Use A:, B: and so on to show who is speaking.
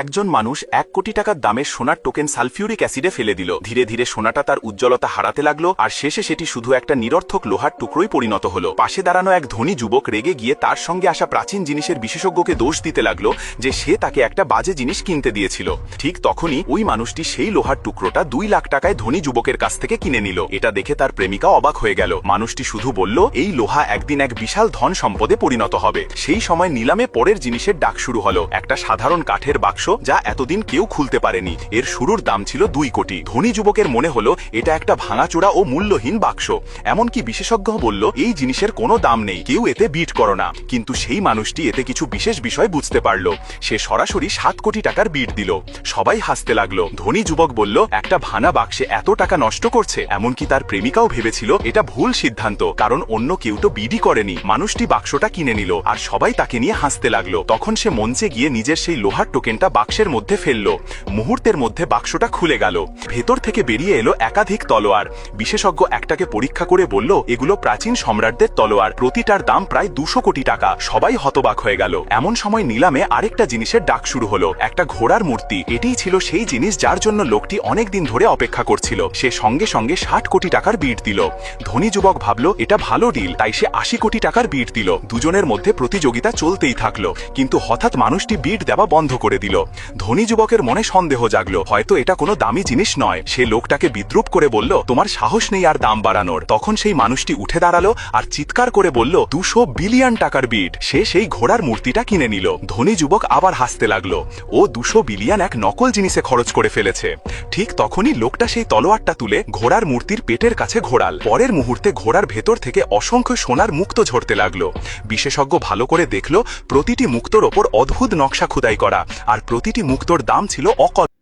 A: একজন মানুষ 1 কোটি টাকার দামের সোনার টোকেন সালফিউরিক অ্যাসিডে ফেলে দিল। ধীরে ধীরে সোনাটা তার উজ্জ্বলতা হারাতে লাগলো, আর শেষে সেটি শুধু একটা নিরর্থক লোহার টুকরোই পরিণত হলো। পাশে দাঁড়ানো এক ধনী যুবক রেগে গিয়ে তার সঙ্গে আসা প্রাচীন জিনিসের বিশেষজ্ঞকে দোষ দিতে লাগলো যে সে তাকে একটা বাজে জিনিস কিনতে দিয়েছিল। ঠিক তখনই ওই মানুষটি সেই লোহার টুকরোটা 2 লাখ টাকায় ধনী যুবকের কাছ থেকে কিনে নিল। এটা দেখে তার প্রেমিকা অবাক হয়ে গেল। মানুষটি শুধু বলল, এই লোহা একদিন এক বিশাল ধন সম্পদে পরিণত হবে। সেই সময় নিলামে পরের জিনিসের ডাক শুরু হলো। একটা সাধারণ কাঠের বাক্স, যা এতদিন কেউ খুলতে পারেনি। এর শুরুর দাম ছিল 2 কোটি। ধনী যুবকের মনে হলো এটা একটা ভাঙাচোরা ও মূল্যহীন বাক্স। এমনকি বিশেষজ্ঞ বলল, এই জিনিসের কোনো দাম নেই, কেউ এতে বিট করো না। কিন্তু সেই মানুষটি এতে কিছু বিশেষ বিষয় বুঝতে পারল। সে সরাসরি 7 কোটি টাকার বিট দিল। সবাই হাসতে লাগলো। ধনী যুবক বলল, একটা ভাঙা বাক্সে এত টাকা নষ্ট করছে। এমনকি তার প্রেমিকাও ভেবেছিল এটা ভুল সিদ্ধান্ত, কারণ অন্য কেউ তো বিডই করেনি। মানুষটি বাক্সটা কিনে নিল, আর সবাই তাকে নিয়ে হাসতে লাগলো। তখন সে মঞ্চে গিয়ে নিজের সেই লোহার টোকেনটা বাক্সের মধ্যে ফেলল। মুহূর্তের মধ্যে বাক্সটা খুলে গেল। ভেতর থেকে বেরিয়ে এলো একাধিক তলোয়ার। বিশেষজ্ঞ একটাকে পরীক্ষা করে বলল, এগুলো প্রাচীন সম্রাটদের তলোয়ার, প্রতিটার দাম প্রায় 200 কোটি টাকা। সবাই হতবাক হয়ে গেল। এমন সময় নিলামে আরেকটা জিনিসের ডাক শুরু হলো, একটা ঘোড়ার মূর্তি। এটিই ছিল সেই জিনিস যার জন্য লোকটি অনেক দিন ধরে অপেক্ষা করছিল। সে সঙ্গে সঙ্গে 60 কোটি টাকার বিট দিল। ধনী যুবক ভাবল এটা ভালো ডিল, তাই সে 80 কোটি টাকার বিট দিল। দুজনের মধ্যে প্রতিযোগিতা চলতেই থাকলো, কিন্তু হঠাৎ মানুষটি বিট দেওয়া বন্ধ করে দিল। ধনী যুবকের মনে সন্দেহ জাগলো, হয়তো এটা কোনো দামি জিনিস নয়। সে লোকটাকে বিদ্রুপ করে বলল, তোমার সাহস নেই আর দাম বাড়ানোর। তখন সেই মানুষটি উঠে দাঁড়ালো আর চিৎকার করে বলল, 200 বিলিয়ন টাকার বিট। সে সেই ঘোড়ার মূর্তিটা কিনে নিল। ধনী যুবক আবার হাসতে লাগলো। ও 200 বিলিয়ন এক নকল জিনিসে খরচ করে ফেলেছে। ঠিক তখনই লোকটা সেই তলোয়ারটা তুলে ঘোড়ার মূর্তির পেটের কাছে ঘোরাল। পরের মুহূর্তে ঘোড়ার ভেতর থেকে অসংখ্য সোনার মুক্তো ঝরতে লাগলো। বিশেষজ্ঞ ভালো করে দেখল, প্রতিটি মুক্তোর ওপর অদ্ভুত নকশা খোদাই করা, আর প্রতিটি মুক্তোর দাম ছিল অকল্পনীয়।